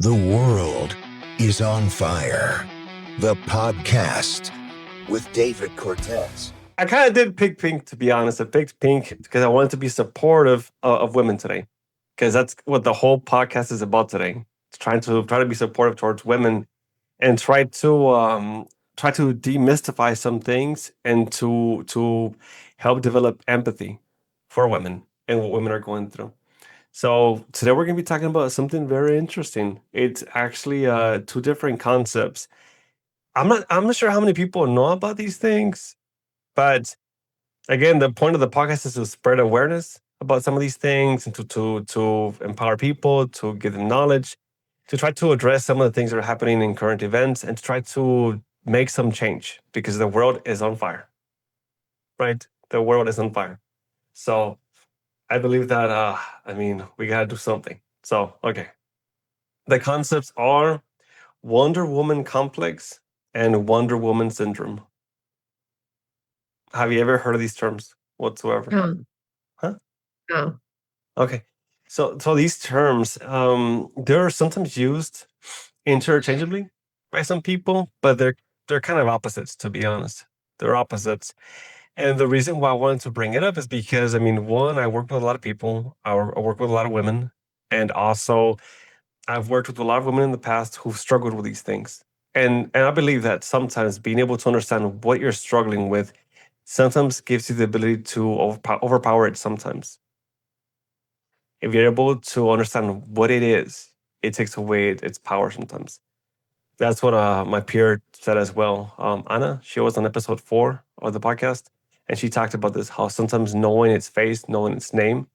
The world is on fire. The podcast with David Cortez. I kind of did pick pink, to be honest. I picked pink because I wanted to be supportive of women today, because that's what the whole podcast is about today. It's trying to be supportive towards women and try to demystify some things and to help develop empathy for women and what women are going through. So today we're going to be talking about something very interesting. It's actually two different concepts. I'm not sure how many people know about these things, but again, the point of the podcast is to spread awareness about some of these things and to empower people, to give them knowledge, to try to address some of the things that are happening in current events, and to try to make some change because the world is on fire. Right? The world is on fire. So I believe that we gotta do something. So okay. The concepts are Wonder Woman complex and Wonder Woman syndrome. Have you ever heard of these terms whatsoever? No, Huh? no. Okay. So these terms, they're sometimes used interchangeably by some people, but they're kind of opposites, to be honest. They're opposites. And the reason why I wanted to bring it up is because one, I work with a lot of people. I work with a lot of women, and also I've worked with a lot of women in the past who've struggled with these things. And I believe that sometimes being able to understand what you're struggling with sometimes gives you the ability to overpower it sometimes. If you're able to understand what it is, it takes away its power sometimes. That's what my peer said as well. Anna, she was on episode 4 of the podcast, and she talked about this, how sometimes knowing its face, knowing its name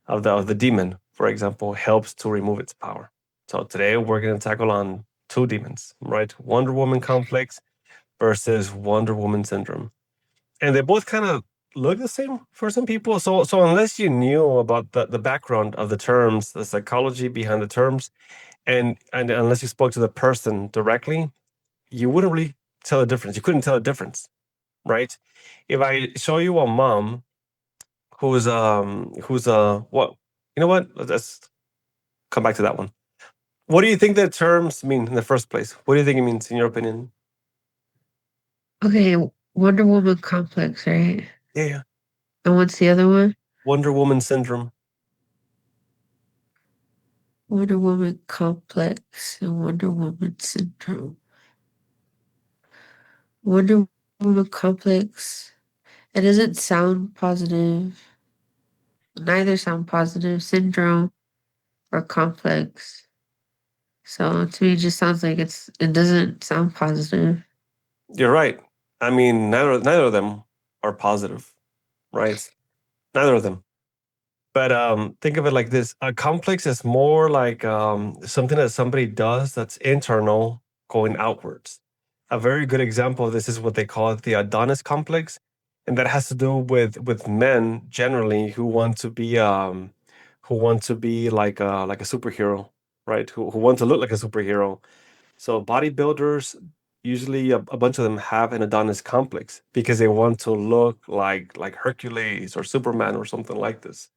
of the demon, for example, helps to remove its power. So today we're going to tackle on two demons, right? Wonder Woman complex versus Wonder Woman syndrome. And they both kind of look the same for some people. So unless you knew about the background of the terms, the psychology behind the terms, and unless you spoke to the person directly, you wouldn't really tell the difference. You couldn't tell the difference, right? If I show you a mom who's what, you know what? Let's come back to that one. What do you think the terms mean in the first place? What do you think it means in your opinion? Okay, Wonder Woman complex, right? Yeah. And what's the other one? Wonder Woman syndrome. Wonder Woman complex and Wonder Woman syndrome. Wonder Woman complex. It doesn't sound positive. Neither sound positive. Syndrome or complex. So to me, it just sounds like it doesn't sound positive. You're right. Neither of them are positive, right? Neither of them. But think of it like this: a complex is more like something that somebody does that's internal, going outwards. A very good example of this is what they call the Adonis complex, and that has to do with men generally who want to be like a superhero, right? Who want to look like a superhero. So bodybuilders, usually a bunch of them have an Adonis complex because they want to look like Hercules or Superman or something like this.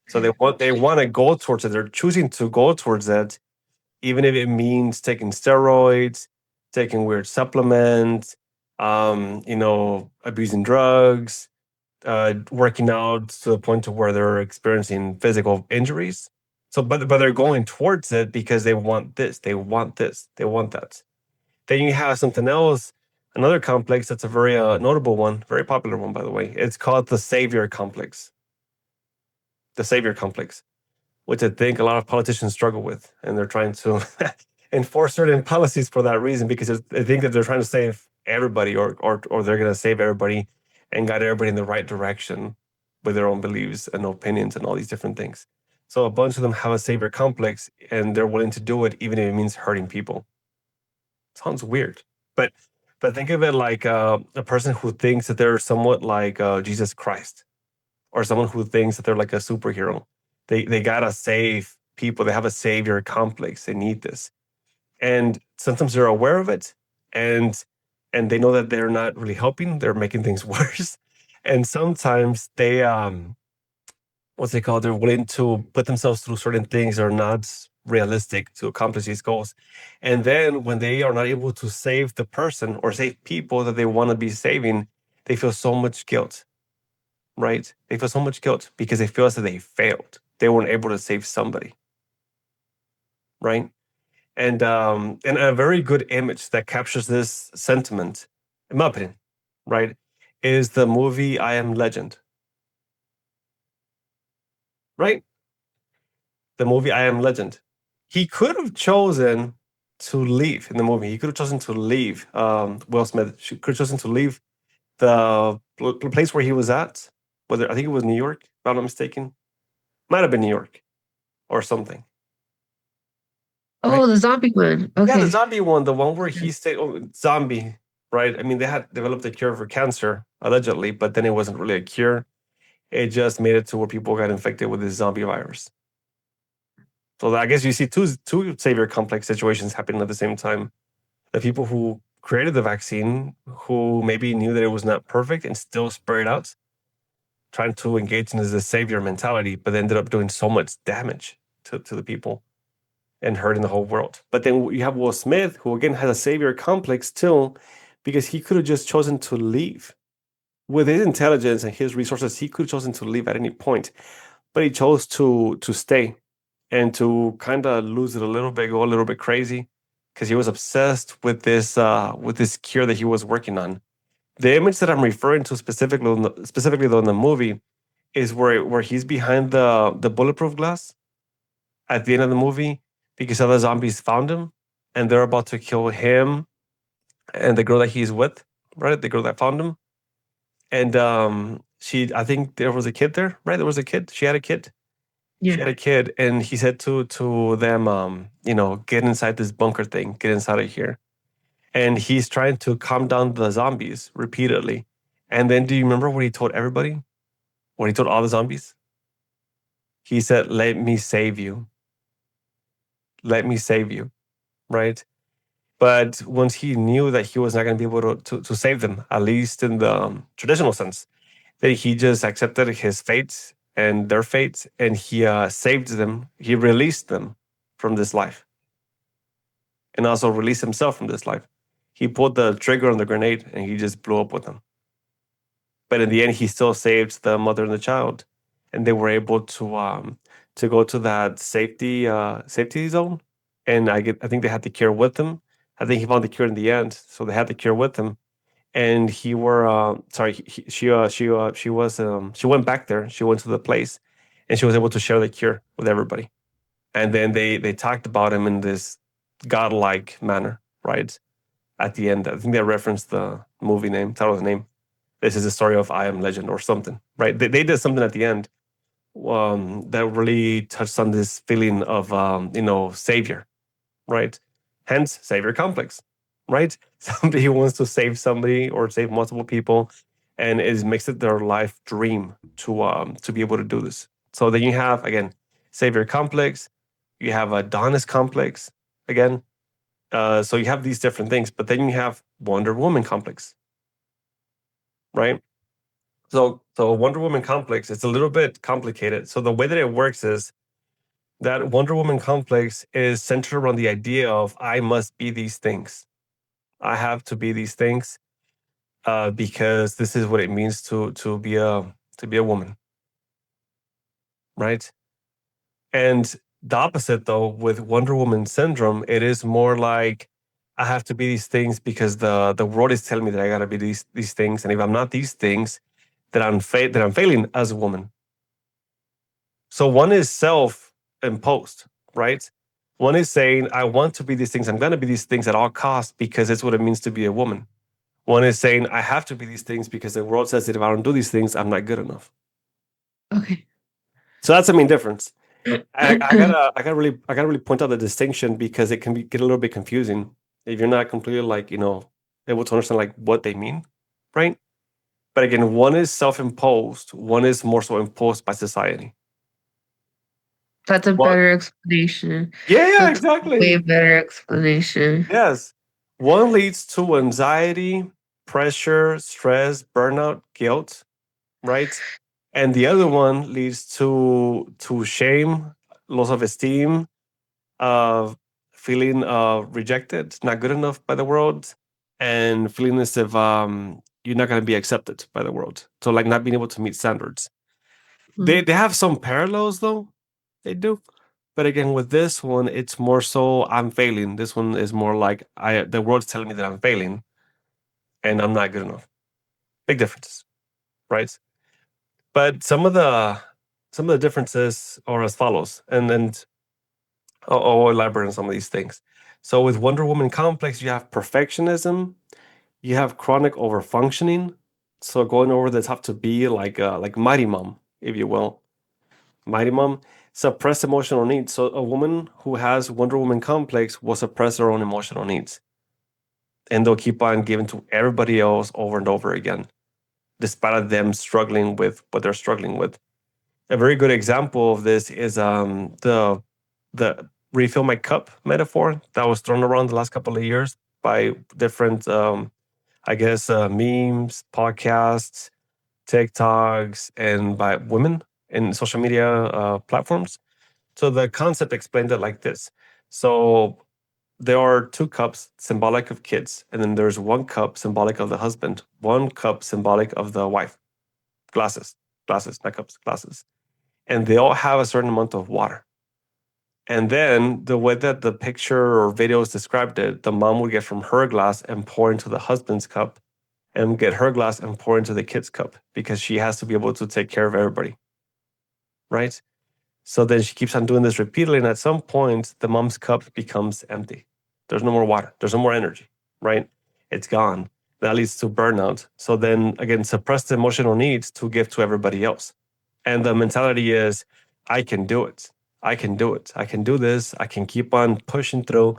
So they want to go towards it. They're choosing to go towards it, even if it means taking steroids, taking weird supplements, abusing drugs, working out to the point to where they're experiencing physical injuries. So, but they're going towards it because they want this, they want this, they want that. Then you have something else, another complex that's a very notable one, very popular one, by the way. It's called the savior complex. The savior complex, which I think a lot of politicians struggle with, and they're trying to enforce certain policies for that reason because they think that they're trying to save everybody, or they're going to save everybody and guide everybody in the right direction with their own beliefs and opinions and all these different things. So a bunch of them have a savior complex, and they're willing to do it even if it means hurting people. Sounds weird, but think of it like a person who thinks that they're somewhat like Jesus Christ, or someone who thinks that they're like a superhero. They gotta save people. They have a savior complex. They need this, and sometimes they're aware of it, and they know that they're not really helping. They're making things worse, and sometimes they what's it called? They're willing to put themselves through certain things that are not realistic to accomplish these goals. And then when they are not able to save the person or save people that they want to be saving, they feel so much guilt, right? They feel so much guilt because they feel as if they failed. They weren't able to save somebody, right? And a very good image that captures this sentiment, in my opinion, right, is the movie I Am Legend, right? The movie I Am Legend. He could have chosen to leave in the movie. He could have chosen to leave. Will Smith could have chosen to leave the place where he was at. Whether I think it was New York, if I'm not mistaken, might have been New York or something. Right? Oh, the zombie one. Yeah, the Okay. zombie one, the one where he stayed. Oh, zombie, right? I mean, they had developed a cure for cancer allegedly, but then it wasn't really a cure. It just made it to where people got infected with this zombie virus. So I guess you see two savior complex situations happening at the same time. The people who created the vaccine, who maybe knew that it was not perfect and still spread it out, trying to engage in this savior mentality, but ended up doing so much damage to the people and hurting the whole world. But then you have Will Smith, who again has a savior complex too, because he could have just chosen to leave. With his intelligence and his resources, he could have chosen to leave at any point, but he chose to stay and to kind of lose it a little bit, go a little bit crazy, because he was obsessed with this cure that he was working on. The image that I'm referring to specifically though in the movie is where he's behind the bulletproof glass at the end of the movie because other zombies found him and they're about to kill him and the girl that he's with, right? The girl that found him. And I think there was a kid there, right? There was a kid. She had a kid. She Yeah. had a kid, and he said to them, get inside this bunker thing, get inside of here. And he's trying to calm down the zombies repeatedly. And then, do you remember what he told everybody? What he told all the zombies? He said, "Let me save you. Let me save you." Right? But once he knew that he was not going to be able to save them, at least in the traditional sense, that he just accepted his fate and their fate, and he saved them. He released them from this life, and also released himself from this life. He pulled the trigger on the grenade, and he just blew up with them. But in the end, he still saved the mother and the child, and they were able to go to that safety zone. And I think they had the cure with them. I think he found the cure in the end, so they had the cure with him. And he were sorry, she went back there. She went to the place, and she was able to share the cure with everybody. And then they talked about him in this godlike manner, right? At the end, I think they referenced the movie name, title name. This is the story of I Am Legend or something, right? They did something at the end that really touched on this feeling of savior, right? Hence, savior complex, right? Somebody who wants to save somebody or save multiple people, and it makes it their life dream to be able to do this. So then you have again savior complex, you have Adonis complex again. So you have these different things, but then you have Wonder Woman complex, right? So Wonder Woman complex, it's a little bit complicated. So the way that it works is that Wonder Woman complex is centered around the idea of I must be these things. I have to be these things because this is what it means to be a woman, right? And the opposite, though, with Wonder Woman syndrome, it is more like I have to be these things because the world is telling me that I gotta be these things, and if I'm not these things, that I'm failing as a woman. So one is self-imposed, right? One is saying, I want to be these things. I'm going to be these things at all costs because it's what it means to be a woman. One is saying, I have to be these things because the world says that if I don't do these things, I'm not good enough. Okay. So that's the main difference. I gotta really point out the distinction because it can get a little bit confusing if you're not completely able to understand like what they mean, right? But again, one is self-imposed, one is more so imposed by society. That's a What? better explanation. Yeah, That's a way exactly. better explanation. Yes. One leads to anxiety, pressure, stress, burnout, guilt, right? And the other one leads to shame, loss of esteem, of feeling rejected, not good enough by the world, and feeling as if you're not going to be accepted by the world. So like not being able to meet standards. They have some parallels though. They do. But again, with this one, it's more so I'm failing. This one is more like the world's telling me that I'm failing and I'm not good enough. Big differences, right? But some of the differences are as follows, and I'll elaborate on some of these things. So with Wonder Woman complex, you have perfectionism, you have chronic overfunctioning. So going over the top to be like Mighty Mom, if you will. Mighty Mom, suppress emotional needs. So a woman who has Wonder Woman complex will suppress her own emotional needs. And they'll keep on giving to everybody else over and over again, despite them struggling with what they're struggling with. A very good example of this is the refill my cup metaphor that was thrown around the last couple of years by different I guess memes, podcasts, TikToks, and by women in social media platforms. So the concept explained it like this. So there are two cups symbolic of kids, and then there's one cup symbolic of the husband, one cup symbolic of the wife. Glasses, glasses, not cups, glasses. And they all have a certain amount of water. And then the way that the picture or videos described it, the mom would get from her glass and pour into the husband's cup and get her glass and pour into the kid's cup because she has to be able to take care of everybody. Right? So then she keeps on doing this repeatedly. And at some point, the mom's cup becomes empty. There's no more water. There's no more energy. Right? It's gone. That leads to burnout. So then again, suppressed emotional needs to give to everybody else. And the mentality is, I can do it. I can do it. I can do this. I can keep on pushing through.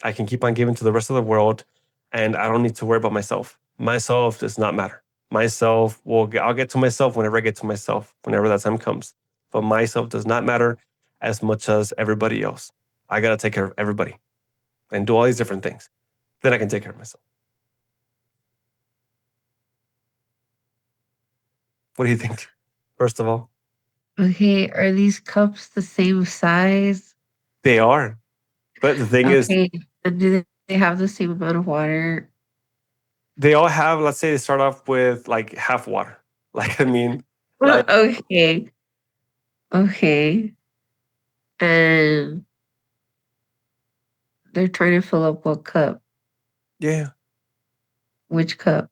I can keep on giving to the rest of the world. And I don't need to worry about myself. Myself does not matter. I'll get to myself whenever I get to myself, whenever that time comes. But myself does not matter as much as everybody else. I got to take care of everybody and do all these different things. Then I can take care of myself. What do you think? First of all, Okay, are these cups the same size? they are. But the thing is, Okay, and do they have the same amount of water? they all have, let's say they start off with like half water. Like, I mean, like, Okay, okay. And they're trying to fill up what cup? yeah, Which cup?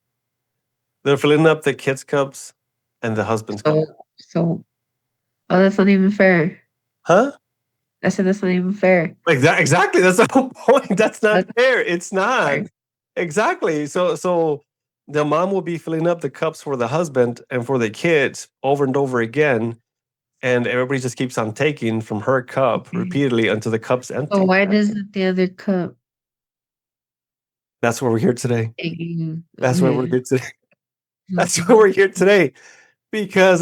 they're filling up the kids' cups and the husband's cup. So, oh, that's not even fair. Huh? I said that's not even fair. Like that, exactly. That's the whole point. That's not That's fair. It's not. fair. Exactly. So the mom will be filling up the cups for the husband and for the kids over and over again. And everybody just keeps on taking from her cup Okay. repeatedly until the cup's So empty. why doesn't the other cup? That's why we're here today. That's why we're Okay. here today. That's why we're here today. Because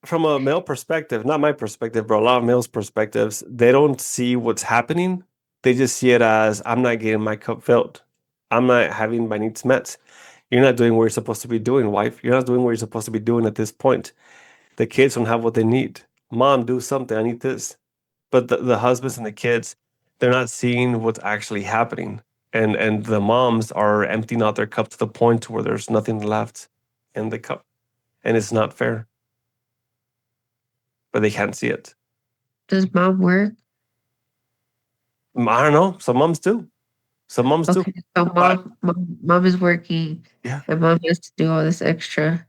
from a male perspective, not my perspective, but a lot of males' perspectives, they don't see what's happening. They just see it as I'm not getting my cup filled. I'm not having my needs met. You're not doing what you're supposed to be doing, wife. You're not doing what you're supposed to be doing at this point. The kids don't have what they need. Mom, do something. I need this. But the husbands and the kids, they're not seeing what's actually happening. And the moms are emptying out their cup to the point where there's nothing left in the cup. And it's not fair. But they can't see it. Does mom work? I don't know. Some moms do. Some moms do. Okay, so But mom is working, yeah, and mom has to do all this extra.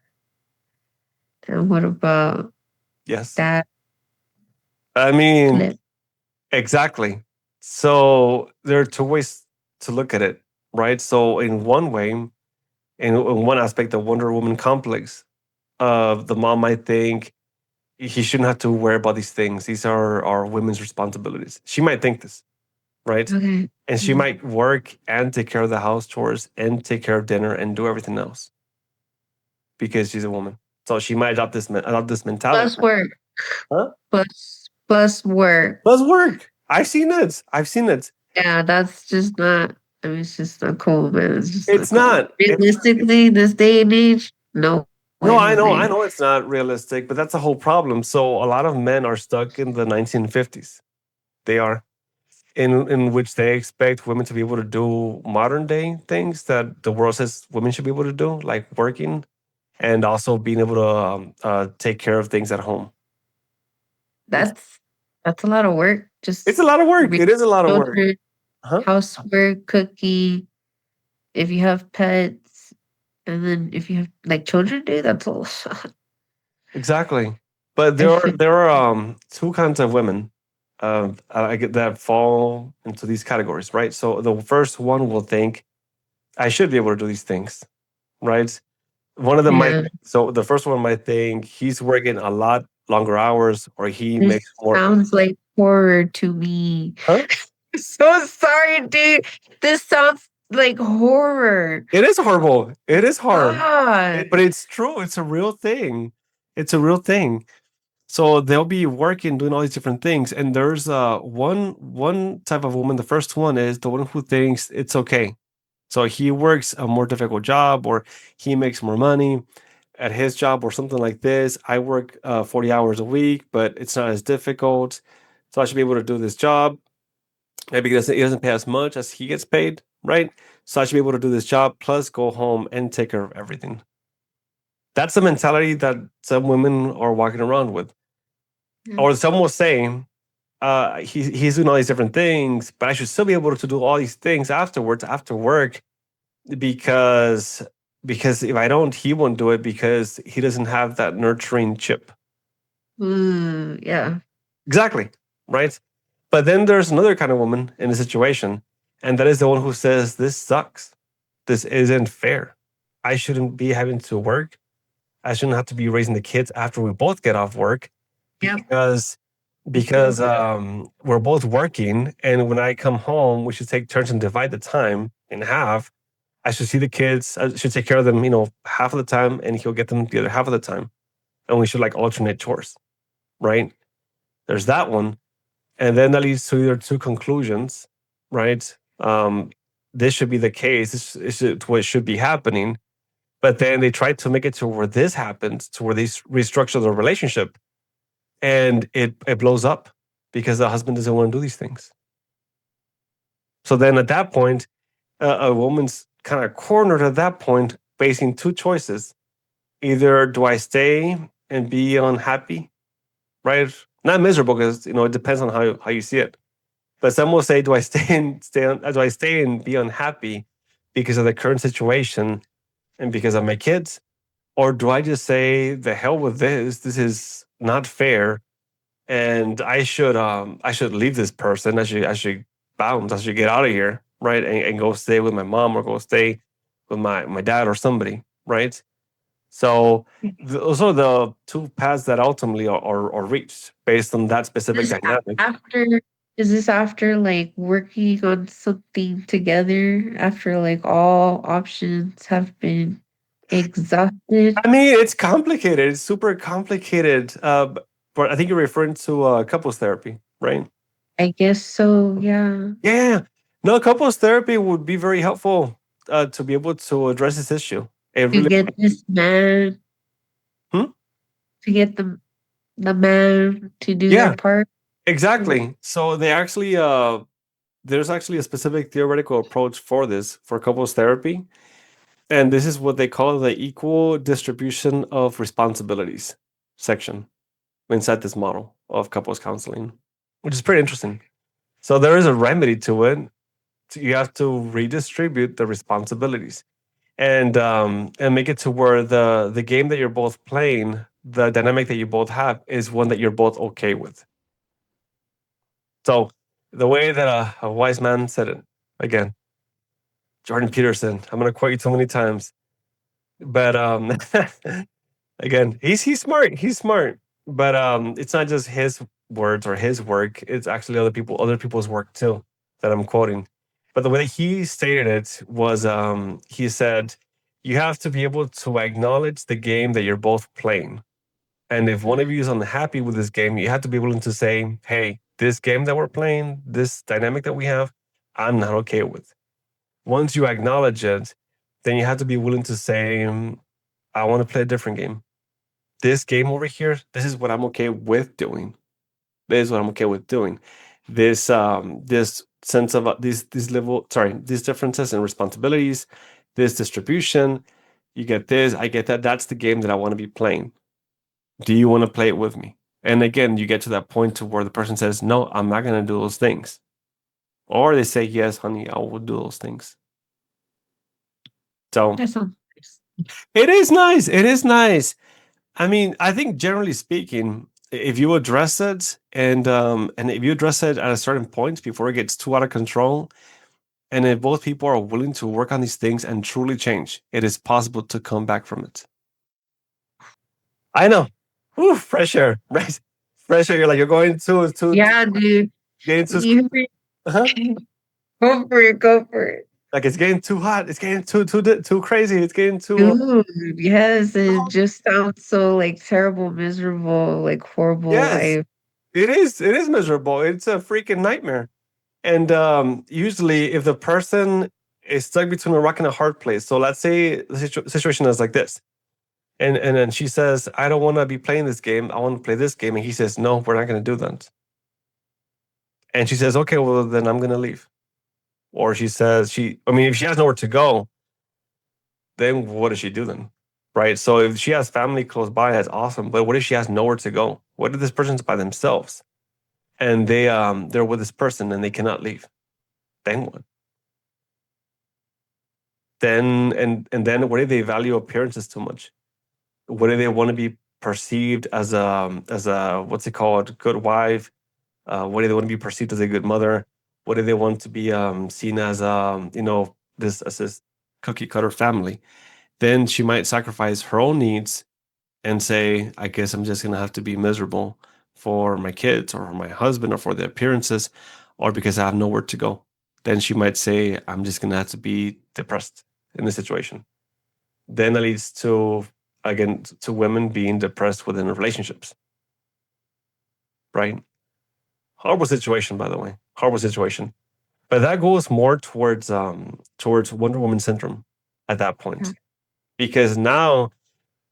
And what about yes. dad? I mean, Flip. exactly. So there are two ways to look at it, right? So in one way, in one aspect, the Wonder Woman complex, the mom might think he shouldn't have to worry about these things. These are our women's responsibilities. She might think this, right? Okay. And she might work and take care of the house chores and take care of dinner and do everything else because she's a woman. So she might adopt this mentality. Plus work. Huh? Plus work. Does work. I've seen it. I've seen it. Yeah, that's just not. I mean, it's just not cool, man. It's just It's not cool. not. Realistically, this day and age, no No, way, I know. Jose. I know it's not realistic, but that's a whole problem. So a lot of men are stuck in the 1950s. They are. in which they expect women to be able to do modern day things that the world says women should be able to do, like working and also being able to take care of things at home. It's That's a lot of work. it's Just a lot of work. raising It is a lot of work. children, Huh? housework, cooking. If you have pets, and then if you have like children, dude, that's a lot. Exactly. But I feel there are two kinds of women I get that fall into these categories, right? So the first one will think I should be able to do these things, right? One of them might. yeah. So the first one might think he's working a lot longer hours, or he This makes more. sounds like horror to me. Huh? So sorry, dude. This sounds like horror. It is horrible. It is hard, God. but it's true. It's a real thing. It's a real thing. So they'll be working, doing all these different things, and there's one type of woman. The first one is the one who thinks it's okay. So he works a more difficult job, or he makes more money at his job, or something like this. I work 40 hours a week, but it's not as difficult. So I should be able to do this job. Maybe he doesn't pay as much as he gets paid, right? So I should be able to do this job plus go home and take care of everything. That's the mentality that some women are walking around with. Yeah. Or some will say, he's doing all these different things, but I should still be able to do all these things afterwards, after work, because if I don't, he won't do it because he doesn't have that nurturing chip. Ooh, yeah. Exactly. Right. But then there's another kind of woman in the situation, and that is the one who says, this sucks. This isn't fair. I shouldn't be having to work. I shouldn't have to be raising the kids after we both get off work Yep. because we're both working, and when I come home, we should take turns and divide the time in half. I should see the kids. I should take care of them, half of the time, and he'll get them the other half of the time, and we should like alternate chores, right? There's that one, and then that leads to either two conclusions, right? This should be the case. This is what should be happening, but then they try to make it to where this happens, to where they restructure the relationship, and it blows up because the husband doesn't want to do these things. So then at that point, a woman's kind of cornered at that point, facing two choices. Either do I stay and be unhappy, right? Not miserable, because it depends on how you see it. But some will say, do I do I stay and be unhappy because of the current situation and because of my kids? Or do I just say, the hell with this? This is not fair, and I should leave this person. I should bounce. I should get out of here, right? And go stay with my mom, or go stay with my dad or somebody, right? So those are the two paths that ultimately are reached based on that specific This dynamic. after is this after like working on something together after like all options have been exhausted? I mean, it's complicated. It's super complicated. But I think you're referring to couples therapy, right? I guess so, yeah. Yeah. No, couples therapy would be very helpful to be able to address this issue. It To really. get this man Hmm? to get the man to do their Yeah, part. exactly. So there's actually a specific theoretical approach for this, for couples therapy. And this is what they call the equal distribution of responsibilities section inside this model of couples counseling, which is pretty interesting. So there is a remedy to it. You have to redistribute the responsibilities, and make it to where the game that you're both playing, the dynamic that you both have, is one that you're both okay with. So the way that a wise man said it, again, Jordan Peterson, I'm going to quote you so many times, but again, he's smart. He's smart, but it's not just his words or his work. It's actually other people's work too that I'm quoting. But the way that he stated it was, he said, you have to be able to acknowledge the game that you're both playing. And if one of you is unhappy with this game, you have to be willing to say, hey, this game that we're playing, this dynamic that we have, I'm not okay with. Once you acknowledge it, then you have to be willing to say, I want to play a different game. This game over here, this is what I'm okay with doing. This is what I'm okay with doing. this sense of these differences in responsibilities, this distribution. You get this, I get that. That's the game that I want to be playing. Do you want to play it with me? And again, you get to that point to where the person says, no, I'm not going to do those things. Or they say, yes, honey, I will do those things. So That sounds nice. it is nice. It is nice. I mean, I think generally speaking, if you address it and if you address it at a certain point before it gets too out of control, and if both people are willing to work on these things and truly change, it is possible to come back from it. I know. Whew, fresh air, right? Fresh air. You're like you're going to Yeah, dude. getting too You uh-huh. go for it. Go for it. Like it's getting too hot. It's getting too crazy. It's getting too Dude, yes, it just sounds so like terrible, miserable, like horrible yes. life. It is. It is miserable. It's a freaking nightmare. And usually, if the person is stuck between a rock and a hard place, so let's say the situation is like this, and then she says, "I don't want to be playing this game. I want to play this game," and he says, "No, we're not going to do that." And she says, "Okay, well then I'm going to leave." Or she says, I mean, if she has nowhere to go, then what does she do then? Right. So if she has family close by, that's awesome. But what if she has nowhere to go? What if this person's by themselves and they're with this person and they cannot leave? Then what? Then and then what if they value appearances too much? What if they want to be perceived as a what's it called, good wife? What if they want to be perceived as a good mother? What if they want to be seen as this cookie cutter family? Then she might sacrifice her own needs and say, I guess I'm just gonna have to be miserable for my kids or my husband or for the appearances or because I have nowhere to go. Then she might say, I'm just gonna have to be depressed in the situation. Then it leads to again to women being depressed within relationships. Right? Horrible situation, by the way. Horrible situation. But that goes more towards Wonder Woman syndrome at that point. Yeah. Because now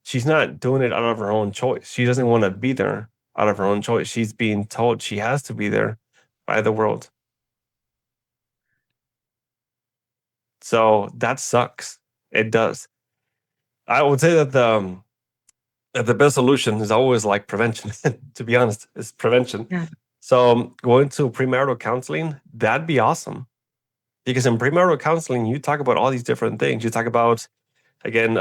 she's not doing it out of her own choice. She doesn't want to be there out of her own choice. She's being told she has to be there by the world. So that sucks. It does. I would say that the best solution is always like prevention. To be honest, is prevention. Yeah. So going to premarital counseling, that'd be awesome. Because in premarital counseling, you talk about all these different things. You talk about again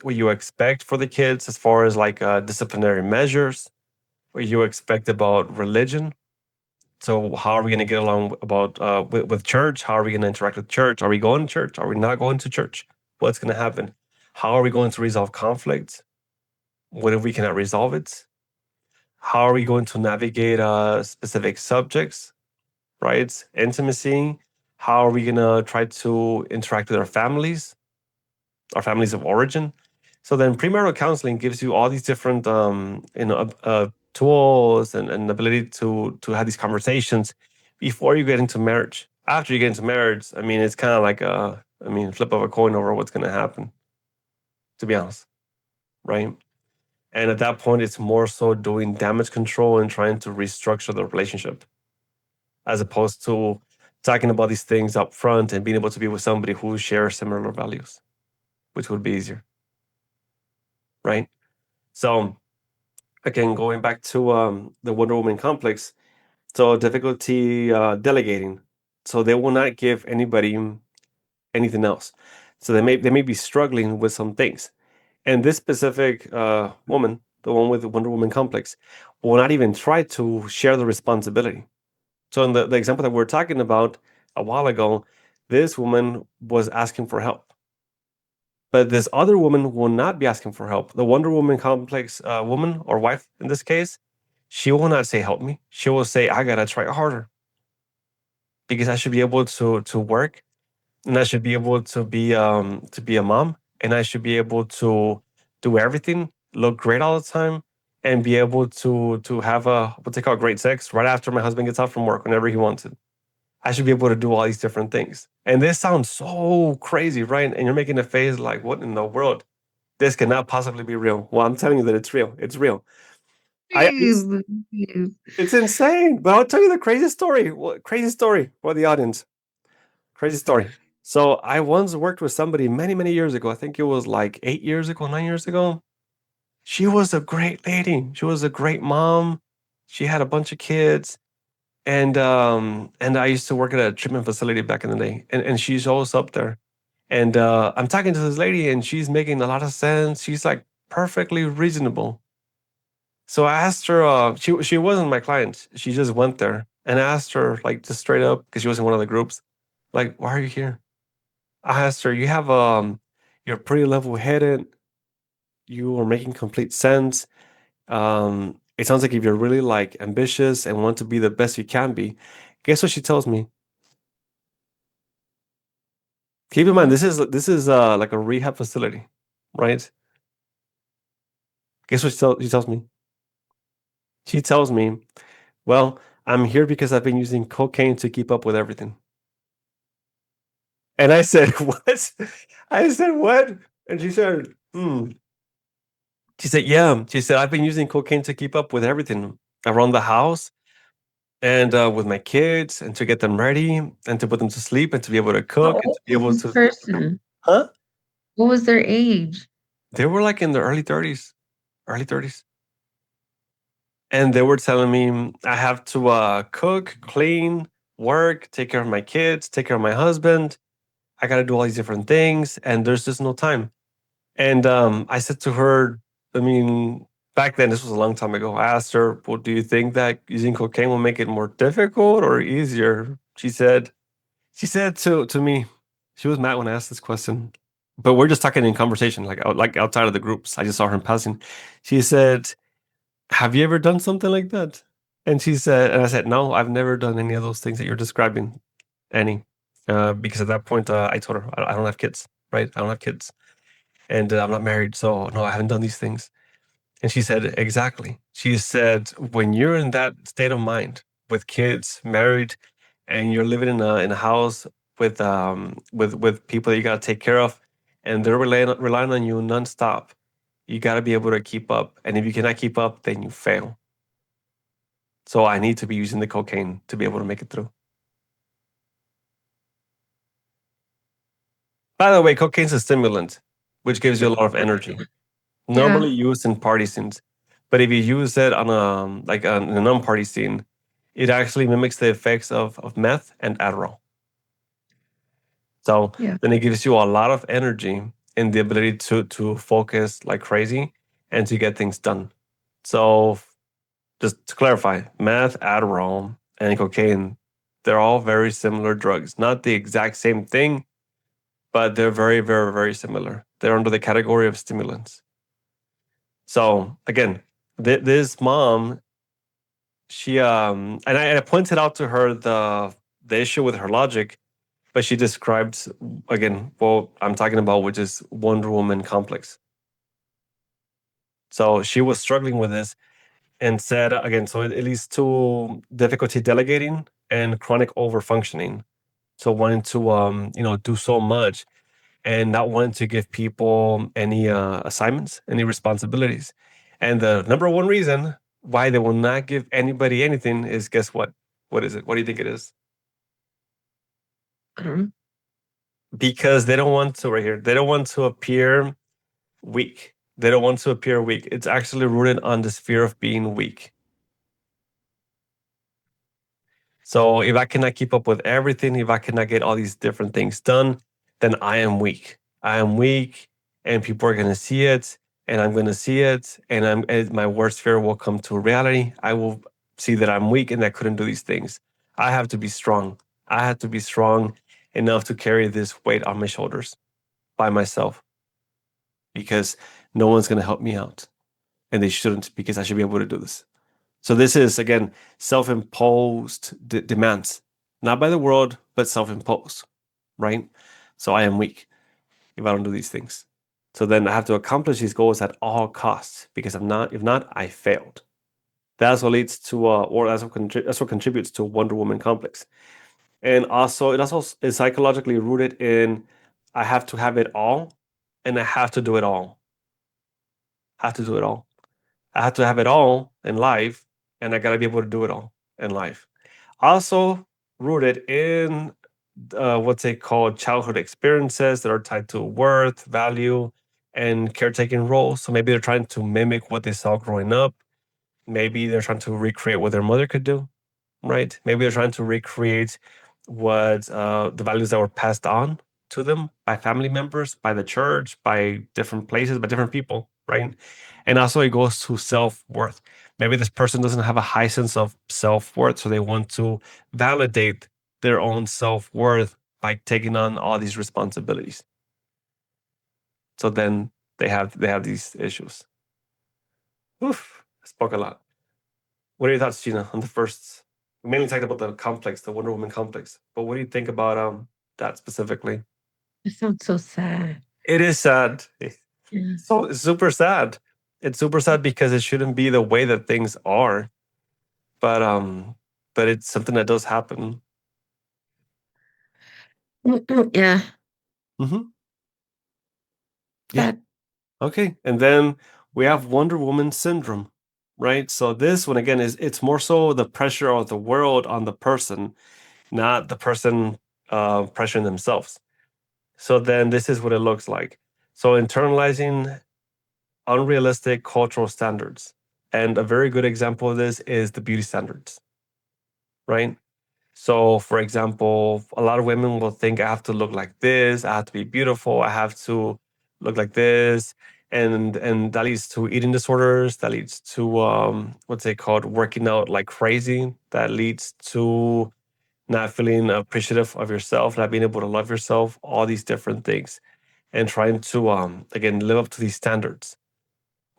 what you expect for the kids as far as like disciplinary measures, what you expect about religion. So how are we going to get along about with church? How are we going to interact with church? Are we going to church? Are we not going to church? What's going to happen? How are we going to resolve conflicts? What if we cannot resolve it? How are we going to navigate specific subjects, right? Intimacy. How are we going to try to interact with our families of origin? So then premarital counseling gives you all these different tools and ability to have these conversations before you get into marriage. After you get into marriage, I mean, it's kind of like flip of a coin over what's going to happen, to be honest, right? And at that point, it's more so doing damage control and trying to restructure the relationship, as opposed to talking about these things up front and being able to be with somebody who shares similar values, which would be easier, right? So again, going back to the Wonder Woman complex, so difficulty delegating. So they will not give anybody anything else. So they may be struggling with some things. And this specific woman, the one with the Wonder Woman complex, will not even try to share the responsibility. So in the example that we were talking about a while ago, this woman was asking for help. But this other woman will not be asking for help. The Wonder Woman complex woman or wife in this case, she will not say help me. She will say I gotta try harder because I should be able to work and I should be able to be a mom and I should be able to do everything, look great all the time, and be able to have a what they call great sex right after my husband gets out from work whenever he wants it. I should be able to do all these different things. And this sounds so crazy, right? And you're making a face like, what in the world? This cannot possibly be real. Well, I'm telling you that it's real. It's real. I Please, please. it's insane. But I'll tell you the crazy story. Crazy story for the audience. Crazy story. So I once worked with somebody many, many years ago. I think it was like 8 years ago, 9 years ago. She was a great lady. She was a great mom. She had a bunch of kids. And I used to work at a treatment facility back in the day. And she's always up there. And I'm talking to this lady and she's making a lot of sense. She's like perfectly reasonable. So I asked her, she wasn't my client. She just went there and I asked her like just straight up because she was in one of the groups, like, why are you here? I asked her, you have you're pretty level headed. You are making complete sense. It sounds like if you're really like ambitious and want to be the best you can be, guess what she tells me? Keep in mind, What? this is like a rehab facility, right? Guess what she tells me? She tells me, well, I'm here because I've been using cocaine to keep up with everything. And I said, what? I said, what? And she said, hmm. She said, yeah. She said, I've been using cocaine to keep up with everything around the house and with my kids and to get them ready and to put them to sleep and to be able to How cook and old to be was able this to, person? huh? What was their age? They were like in their early 30s, early 30s. And they were telling me I have to cook, clean, work, take care of my kids, take care of my husband. I got to do all these different things, and there's just no time. And I said to her, I mean, back then, this was a long time ago. I asked her, well, do you think that using cocaine will make it more difficult or easier? She said to me, she was mad when I asked this question, but we're just talking in conversation, like outside of the groups. I just saw her in passing. She said, have you ever done something like that? And she said, and I said, no, I've never done any of those things that you're describing, any. Because at that point, I told her, I don't have kids, right? I don't have kids. And I'm not married. So, no, I haven't done these things. And she said, exactly. She said, when you're in that state of mind with kids, married, and you're living in a house with people that you got to take care of, and they're relying on you nonstop, you got to be able to keep up. And if you cannot keep up, then you fail. So I need to be using the cocaine to be able to make it through. By the way, cocaine's a stimulant, which gives you a lot of energy. Yeah, Normally used in party scenes, but if you use it on a non-party scene, it actually mimics the effects of meth and Adderall. So yeah. then it gives you a lot of energy and the ability to focus like crazy and to get things done. So just to clarify, meth, Adderall, and cocaine, they're all very similar drugs. Not the exact same thing, but they're very, very, very similar. They're under the category of stimulants. So again, this mom, and I pointed out to her the issue with her logic, but she described again what I'm talking about, which is Wonder Woman complex. So she was struggling with this and said again, so it leads to difficulty delegating and chronic overfunctioning. So wanting to do so much and not wanting to give people any assignments, any responsibilities. And the number one reason why they will not give anybody anything is, guess what? What is it? What do you think it is? I don't know. Because they don't want to, right here, they don't want to appear weak. They don't want to appear weak. It's actually rooted on this fear of being weak. So if I cannot keep up with everything, if I cannot get all these different things done, then I am weak. I am weak, and people are going to see it, and I'm going to see it, and my worst fear will come to reality. I will see that I'm weak and I couldn't do these things. I have to be strong. I have to be strong enough to carry this weight on my shoulders by myself because no one's going to help me out, and they shouldn't because I should be able to do this. So this is again self-imposed demands, not by the world, but self-imposed, right? So I am weak if I don't do these things. So then I have to accomplish these goals at all costs because if not, I failed. That's what leads to, or that's what contributes to Wonder Woman complex. And also, it also is psychologically rooted in I have to have it all, and I have to do it all. Have to do it all. I have to have it all in life, and I got to be able to do it all in life. Also rooted in what's it called, childhood experiences that are tied to worth, value, and caretaking roles. So maybe they're trying to mimic what they saw growing up. Maybe they're trying to recreate what their mother could do, right? Maybe they're trying to recreate what the values that were passed on to them by family members, by the church, by different places, by different people, right? And also it goes to self-worth. Maybe this person doesn't have a high sense of self-worth, so they want to validate their own self-worth by taking on all these responsibilities. So then they have these issues. Oof, I spoke a lot. What are your thoughts, Gina, on the first? We mainly talked about the complex, the Wonder Woman complex. But what do you think about that specifically? It sounds so sad. It is sad. Yeah. So it's super sad. It's super sad because it shouldn't be the way that things are. But it's something that does happen. Yeah. Hmm. Yeah. Sad. Okay. And then we have Wonder Woman syndrome, right? So this one again is it's more so the pressure of the world on the person, not the person pressuring themselves. So then this is what it looks like. So internalizing unrealistic cultural standards. And a very good example of this is the beauty standards, right? So, for example, a lot of women will think I have to look like this, I have to be beautiful, I have to look like this. And that leads to eating disorders, that leads to what's it called, working out like crazy, that leads to not feeling appreciative of yourself, not being able to love yourself, all these different things, and trying to again live up to these standards.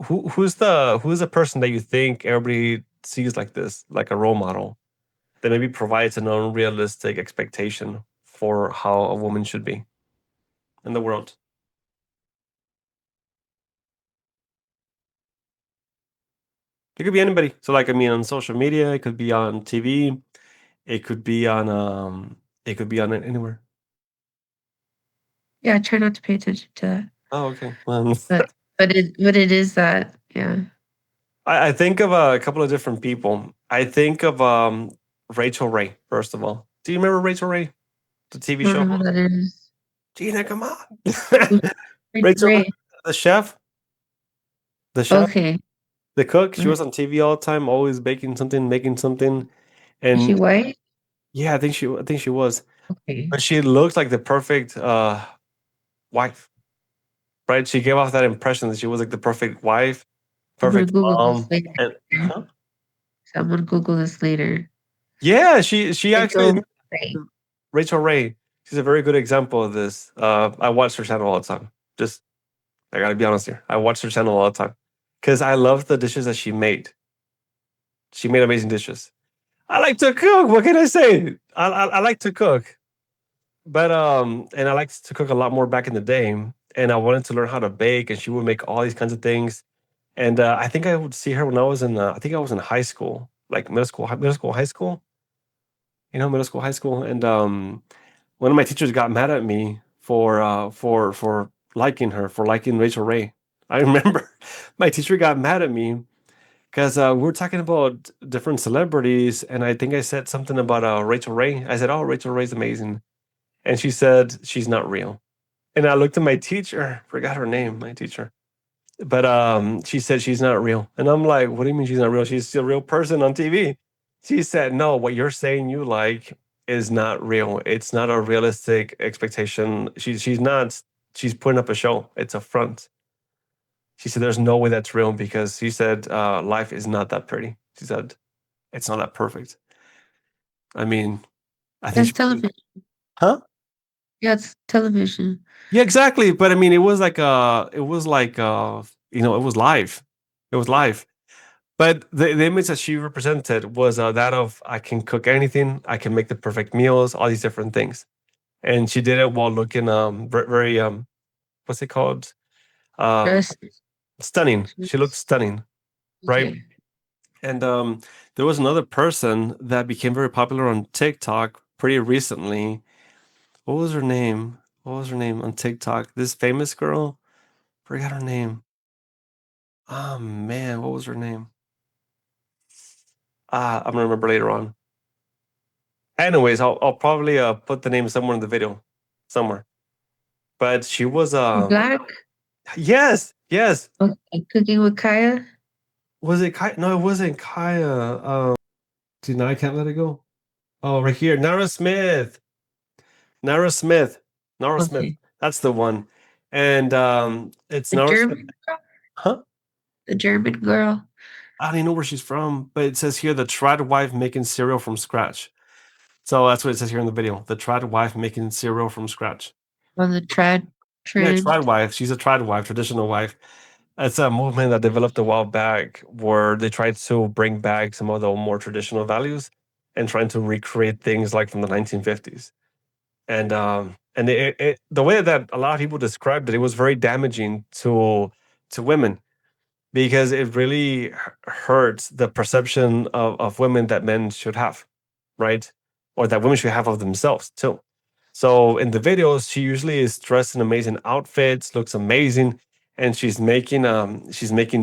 Who's the person that you think everybody sees like this, like a role model that maybe provides an unrealistic expectation for how a woman should be in the world? It could be anybody. So like I mean on social media, it could be on TV, it could be on it could be on anywhere. Yeah, I try not to pay attention to that. Oh, okay. But it is that, yeah. I think of a couple of different people. I think of Rachel Ray, first of all. Do you remember Rachel Ray, the TV I don't show know who host? that is. Gina, come on. Who's Rachel Rachel Ray, Ray? the chef, the chef, Okay. the cook. She Uh, was on TV all the time, always baking something, making something. Is she And white? yeah, I think she was. Okay. But she looked like the perfect wife, right? She gave off that impression that she was like the perfect wife, I'm gonna perfect Google this mom. later. And huh? So I'm gonna Google this later. Yeah, she actually Rachel Ray. Rachel Ray. She's a very good example of this. I watch her channel all the time. Just I gotta be honest here. I watch her channel all the time because I love the dishes that she made. She made amazing dishes. I like to cook. What can I say? I like to cook, but and I liked to cook a lot more back in the day. And I wanted to learn how to bake, and she would make all these kinds of things. And I think I would see her when I was in. I think I was in high school, like middle school, high school. Middle school, high school, and one of my teachers got mad at me for liking her, for liking Rachel Ray. I remember my teacher got mad at me because we were talking about different celebrities, and I think I said something about Rachel Ray. I said, "Oh, Rachel Ray's amazing," and she said she's not real. And I looked at my teacher, forgot her name, my teacher, but she said she's not real, and I'm like, "What do you mean she's not real? She's still a real person on TV." She said, "No, what you're saying you like is not real. It's not a realistic expectation. She's not. She's putting up a show. It's a front." She said, "There's no way that's real because," she said, "life is not that pretty." She said, "It's not that perfect." I mean, I think That's she, television. huh? Yeah, it's television. Yeah, exactly. But I mean, it was live. It was live. But the image that she represented was that of I can cook anything, I can make the perfect meals, all these different things, and she did it while looking very what's it called, uh, Dress. stunning. She looked stunning, right? Okay. And there was another person that became very popular on TikTok pretty recently. What was her name? What was her name on TikTok? This famous girl, forgot her name. Oh man, what was her name? I'm gonna remember later on. Anyways, I'll probably put the name somewhere in the video, somewhere. But she was Black? yes, yes. Okay, Cooking with Kaya? Was it Kaya? No, it wasn't Kaya. See, now I can't let it go. Oh, right here, Nara Smith. Nara Smith. Nara Smith. Okay. That's the one. And it's The Nara Smith. German girl? Huh? The German girl? I don't even know where she's from, but it says here the tried wife making cereal from scratch. So that's what it says here in the video. The tried wife making cereal from scratch. On the trad Yeah, tried trend? wife. She's a tried wife, traditional wife. It's a movement that developed a while back where they tried to bring back some of the more traditional values and trying to recreate things like from the 1950s. And the way that a lot of people described it, it was very damaging to women because it really hurts the perception of women that men should have, right? Or that women should have of themselves too. So in the videos, she usually is dressed in amazing outfits, looks amazing, and she's making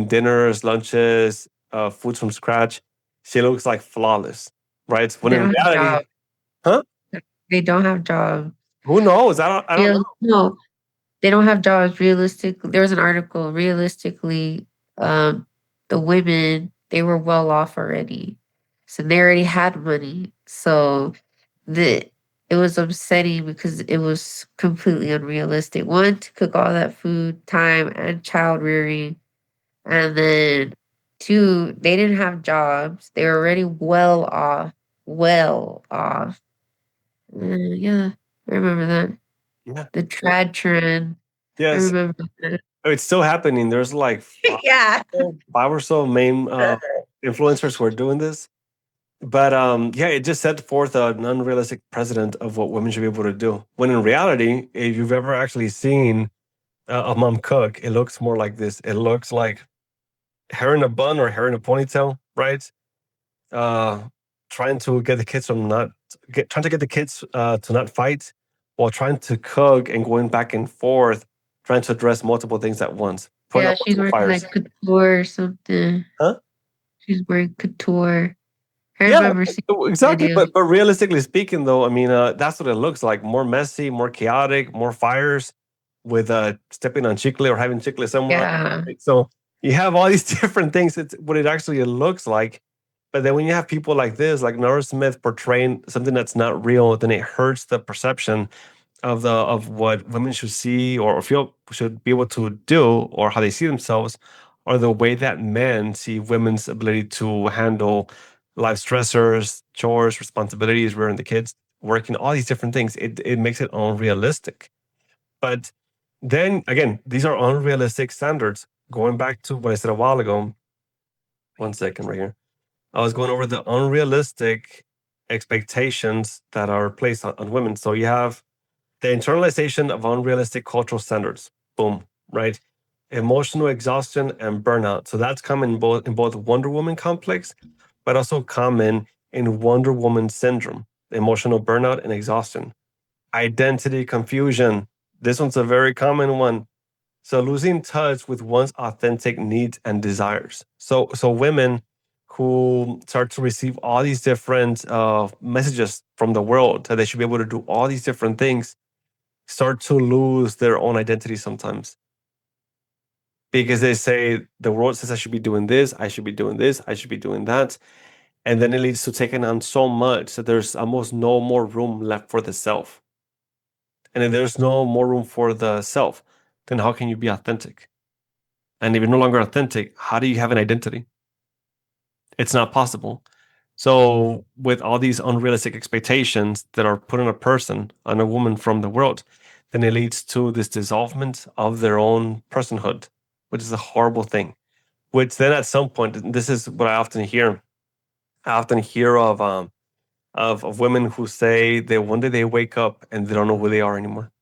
dinners, lunches, foods from scratch. She looks like flawless, right? When They in don't have reality, jobs. huh? They don't have jobs. Who knows? I don't know. No, they don't have jobs. Realistically, there was an article. Realistically, the women, they were well off already, so they already had money. So the it was upsetting because it was completely unrealistic. One, to cook all that food, time, and child rearing, and then two, they didn't have jobs. They were already well off. Well off. Yeah, I remember that. Yeah. The trad trend. I Yes. remember that. It's still happening. There's like Yeah. five or so main influencers who are doing this. But yeah, it just set forth an unrealistic precedent of what women should be able to do. When in reality, if you've ever actually seen a mom cook, it looks more like this. It looks like hair in a bun or hair in a ponytail, right? Uh, trying to get the kids from not trying to get the kids to not fight, while trying to cook and going back and forth, trying to address multiple things at once, putting Yeah, out she's multiple wearing fires. like couture or something. Huh? She's wearing couture. I Yeah, remember seeing exactly. videos. But realistically speaking, though, I mean, that's what it looks like: more messy, more chaotic, more fires, with stepping on chicle or having chicle somewhere. Yeah. Right? So you have all these different things. It's what it actually looks like. But then when you have people like this, like Nora Smith, portraying something that's not real, then it hurts the perception of what women should see or feel should be able to do or how they see themselves, or the way that men see women's ability to handle life stressors, chores, responsibilities, rearing the kids, working, all these different things. It makes it unrealistic. But then again, these are unrealistic standards. Going back to what I said a while ago, one second right here. I was going over the unrealistic expectations that are placed on women. So you have the internalization of unrealistic cultural standards. Boom, right? Emotional exhaustion and burnout. So that's common in both Wonder Woman complex, but also common in Wonder Woman syndrome, emotional burnout and exhaustion. Identity confusion. This one's a very common one. So losing touch with one's authentic needs and desires. So women who start to receive all these different messages from the world that they should be able to do all these different things start to lose their own identity sometimes because they say the world says I should be doing this, I should be doing this, I should be doing that. And then it leads to taking on so much that there's almost no more room left for the self. And if there's no more room for the self, then how can you be authentic? And if you're no longer authentic, how do you have an identity? It's not possible. So, with all these unrealistic expectations that are put on a person, on a woman from the world, then it leads to this dissolvement of their own personhood, which is a horrible thing. Which then, at some point, and this is what I often hear. I often hear of women who say that one day they wake up and they don't know who they are anymore.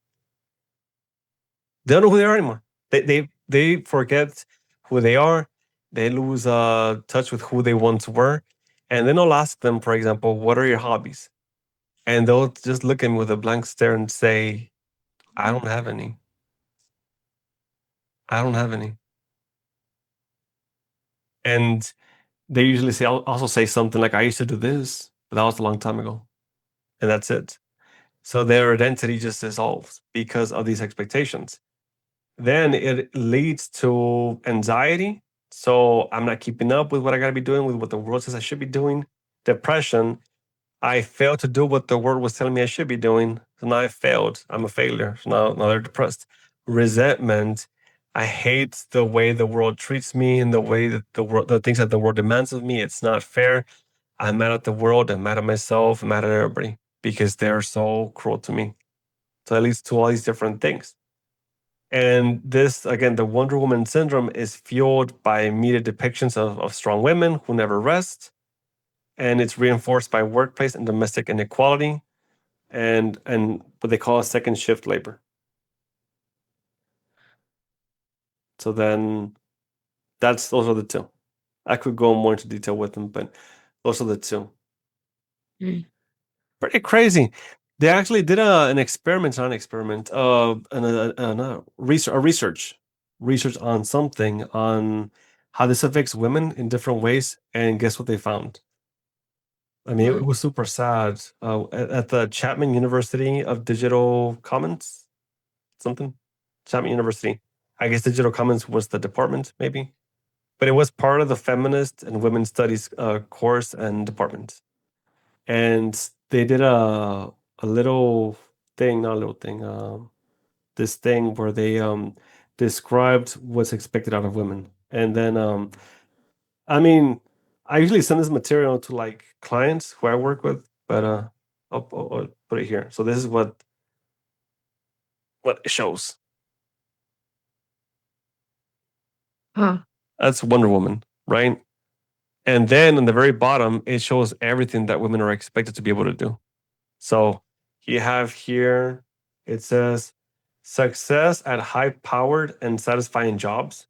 They don't know who they are anymore. They forget who they are. They lose touch with who they once were, and then I'll ask them, for example, what are your hobbies? And they'll just look at me with a blank stare and say, I don't have any. I don't have any. And they usually also say something like, I used to do this, but that was a long time ago. And that's it. So their identity just dissolves because of these expectations. Then it leads to anxiety. So I'm not keeping up with what I got to be doing, with what the world says I should be doing. Depression. I failed to do what the world was telling me I should be doing. So now I failed. I'm a failure. So now they're depressed. Resentment. I hate the way the world treats me and the way that the things that the world demands of me. It's not fair. I'm mad at the world. I'm mad at myself. I'm mad at everybody because they're so cruel to me. So it leads to all these different things. And this, again, the Wonder Woman syndrome is fueled by media depictions of strong women who never rest. And it's reinforced by workplace and domestic inequality and what they call a second shift labor. So then those are the two. I could go more into detail with them, but those are the two. Mm. Pretty crazy. They actually did a research on something on how this affects women in different ways, and guess what they found? I mean, it was super sad. At the Chapman University of Digital Commons, something. Chapman University. I guess Digital Commons was the department, maybe, but it was part of the Feminist and Women's Studies course and department. And they did a little thing, not a little thing, this thing where they described what's expected out of women. And then, I mean, I usually send this material to like clients who I work with, but I'll put it here. So this is what it shows. Huh. That's Wonder Woman, right? And then on the very bottom, it shows everything that women are expected to be able to do. So you have here, it says success at high powered and satisfying jobs.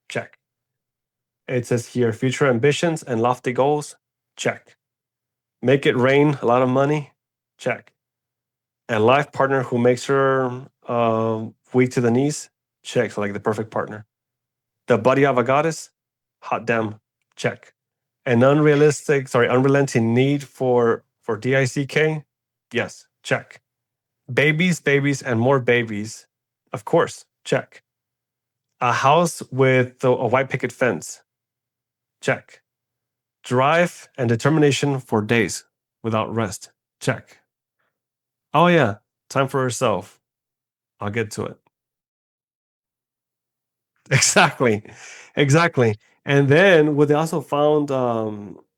Check. It says here future ambitions and lofty goals. Check. Make it rain, a lot of money. Check. A life partner who makes her weak to the knees. Check. So like the perfect partner. The body of a goddess. Hot damn. Check. An unrelenting need for DICK. Yes. Check. Babies, and more babies. Of course, check. A house with a white picket fence. Check. Drive and determination for days without rest. Check. Oh, yeah, time for herself. I'll get to it. Exactly. And then what they also found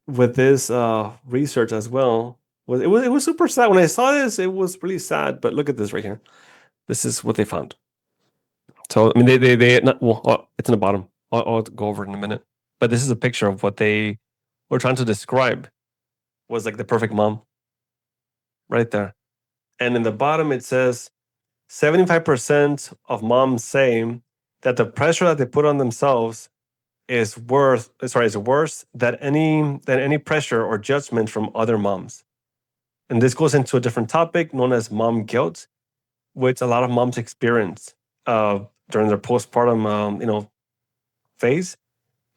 with this research as well was it was super sad. When I saw this, it was really sad. But look at this right here. This is what they found. So I mean, they not, well, it's in the bottom. I'll go over it in a minute. But this is a picture of what they were trying to describe was like the perfect mom, right there. And in the bottom it says 75% of moms say that the pressure that they put on themselves is worse than any pressure or judgment from other moms. And this goes into a different topic known as mom guilt, which a lot of moms experience during their postpartum, phase,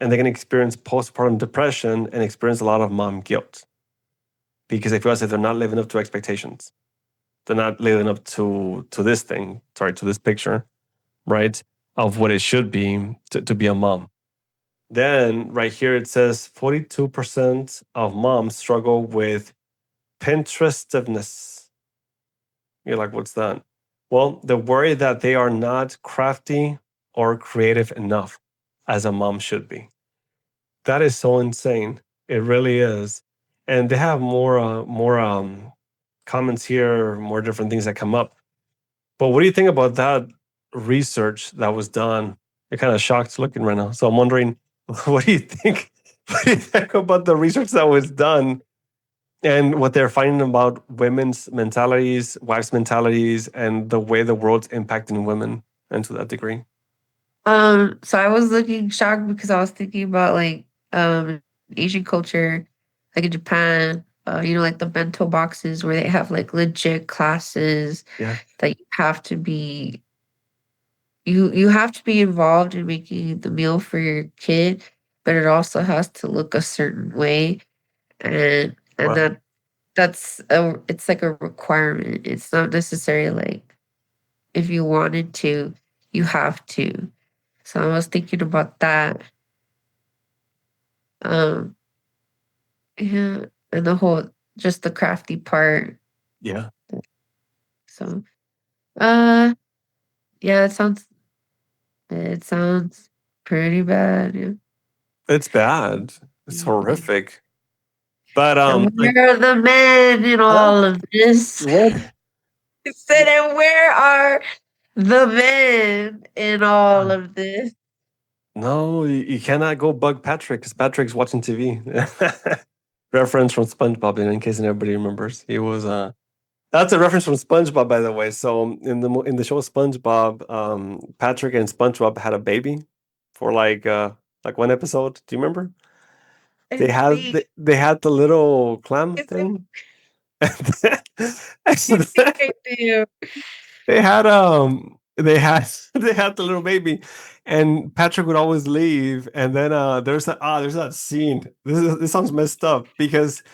and they can experience postpartum depression and experience a lot of mom guilt because they feel as if they're not living up to expectations. They're not living up to this picture, right, of what it should be to be a mom. Then right here it says 42% of moms struggle with Pinterestiveness. You're like, what's that? Well, the worry that they are not crafty or creative enough as a mom should be. That is so insane. It really is. And they have more comments here, more different things that come up. But what do you think about that research that was done? You're kind of shocked looking right now. So I'm wondering, what do you think? What do you think about the research that was done and what they're finding about women's mentalities, wives' mentalities, and the way the world's impacting women, and to that degree? So I was looking shocked because I was thinking about like Asian culture, like in Japan, like the bento boxes where they have like legit classes Yeah. that you have to be involved in making the meal for your kid. but it also has to look a certain way, and Right. it's like a requirement. It's not necessarily like if you wanted to, you have to. So I was thinking about that. Um, yeah, and the whole just the crafty part. Yeah. So, uh, yeah, it sounds pretty bad. Yeah. It's bad. It's Mhm. horrific. But And like where are the men in huh? all of this? What? I said, and where are the men in all of this? No, you cannot go bug Patrick because Patrick's watching TV. Reference from SpongeBob, in case anybody remembers. He was that's a reference from SpongeBob, by the way. So in the show SpongeBob, Patrick and SpongeBob had a baby for like one episode. Do you remember? I They, think, they had the little clam I think, thing. I think I do. They had the little baby, and Patrick would always leave, and then there's that scene. This sounds messed up because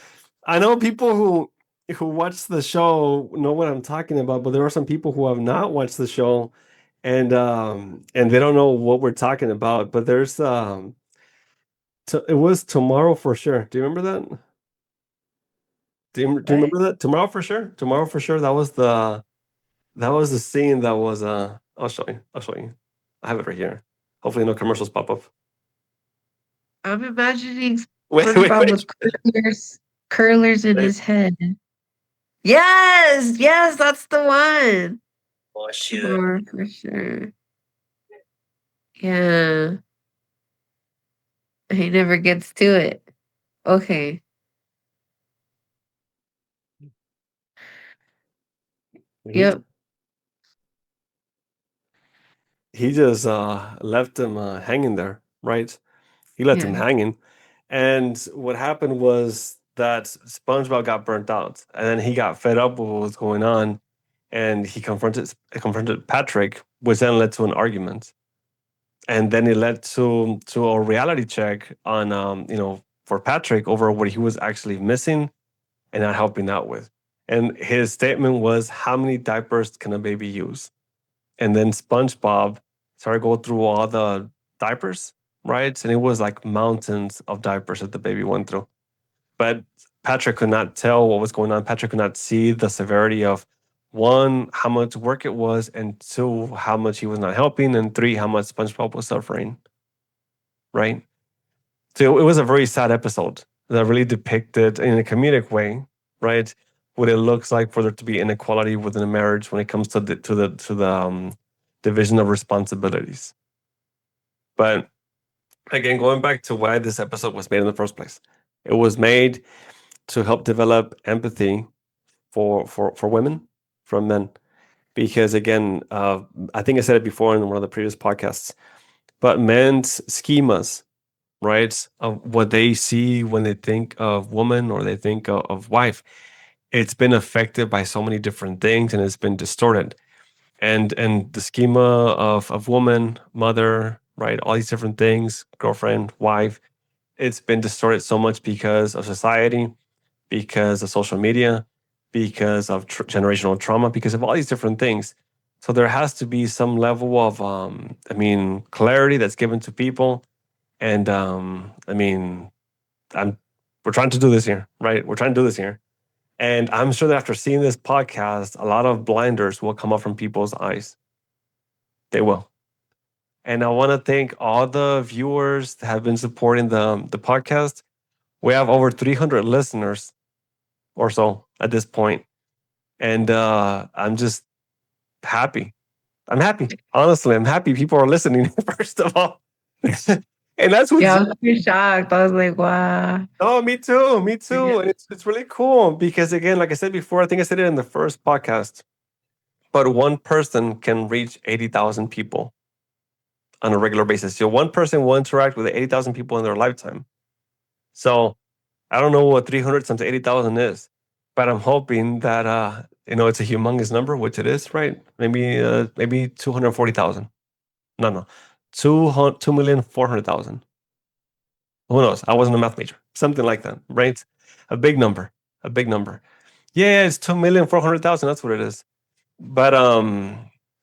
I know people who watch the show know what I'm talking about, but there are some people who have not watched the show, and they don't know what we're talking about. But it was Tomorrow for Sure. Do you remember that? Do you What? remember that? Tomorrow for Sure. Tomorrow for Sure. That was the scene that was I'll show you. I'll show you. I have it right here. Hopefully no commercials pop up. I'm imagining Wait, SpongeBob with wait. curlers in Wait. his head. Yes, yes, that's the one. Oh shit. Sure, for sure. Yeah, he never gets to it. Okay. He Yep. he just left him hanging there, right? He left him Yeah. hanging. And what happened was that SpongeBob got burnt out, and then he got fed up with what was going on, and he confronted Patrick, which then led to an argument, and then it led to a reality check on for Patrick over what he was actually missing and not helping out with. And his statement was, "How many diapers can a baby use?" And then SpongeBob started going through all the diapers, right? And it was like mountains of diapers that the baby went through. But Patrick could not tell what was going on. Patrick could not see the severity of one, how much work it was, and two, how much he was not helping, and three, how much SpongeBob was suffering, right? So it was a very sad episode that really depicted in a comedic way, right, what it looks like for there to be inequality within a marriage when it comes to the division of responsibilities. But again, going back to why this episode was made in the first place, it was made to help develop empathy for women from men. Because again, I think I said it before in one of the previous podcasts, but men's schemas, right, of what they see when they think of woman or they think of wife, it's been affected by so many different things and it's been distorted. And the schema of woman, mother, right, all these different things, girlfriend, wife, it's been distorted so much because of society, because of social media, because of generational trauma, because of all these different things. So there has to be some level of, clarity that's given to people. And I'm we're trying to do this here, right? We're trying to do this here. And I'm sure that after seeing this podcast, a lot of blinders will come up from people's eyes. They will. And I want to thank all the viewers that have been supporting the podcast. We have over 300 listeners or so at this point. And I'm just happy. I'm happy. Honestly, I'm happy people are listening, first of all. And that's what's Yeah, I was pretty shocked. I was like, wow. oh, me too. Me Yeah. too. And it's really cool because again, like I said before, I think I said it in the first podcast, but one person can reach 80,000 people on a regular basis. So one person will interact with 80,000 people in their lifetime. So I don't know what 300 times 80,000 is, but I'm hoping that it's a humongous number, which it is, right? Maybe 240,000. No, 2,400,000. Who knows? I wasn't a math major. Something like that, right? A big number. A big number. Yeah, it's 2,400,000. That's what it is. But I'll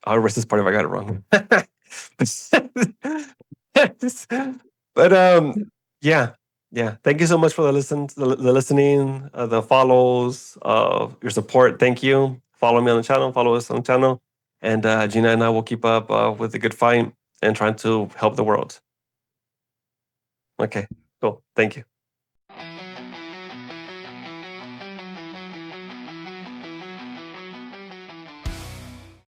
erase this part if I got it wrong. But yeah, yeah. Thank you so much for the listening, the follows, your support. Thank you. Follow me on the channel. Follow us on the channel, and Gina and I will keep up with the good fight and trying to help the world. Okay, cool. Thank you.